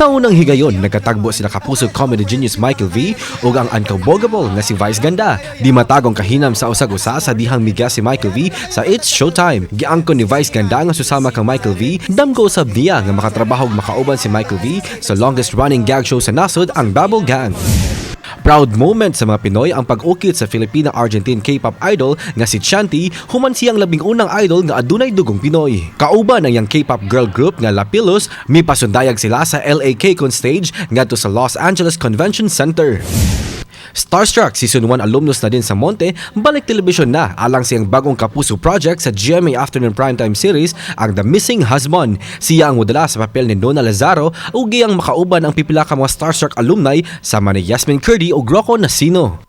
Sa unang higayon, nagkatagbo sila Kapuso comedy genius Michael V ug ang Unkabogabol nga si Vice Ganda. Di matagong kahinam sa usag-usa sa dihang migas si Michael V sa It's Showtime. Giangkon ni Vice Ganda nga susama kang Michael V, damgo usab niya nga makatrabaho ug makauban si Michael V sa longest running gag show sa nasud, ang Double Gang. Proud moment sa mga Pinoy ang pag-ukit sa Filipina-Argentine K-pop idol nga si Chanty, human siyang labing unang idol nga adunay dugong Pinoy. Kauban ang yang K-pop girl group nga La Pilos, mipasundayag sila sa LA K-Con stage ngadto sa Los Angeles Convention Center. Starstruck Season 1 alumnus na din sa Monte, balik telebisyon na alang siyang bagong Kapuso project sa GMA Afternoon Primetime Series, ang The Missing Husband. Siya ang mudala sa papel ni Donna Lazaro ug giyang makauban ang pipila ka mga Starstruck alumni sama ni Yasmin Curdy o Rocco Nasino.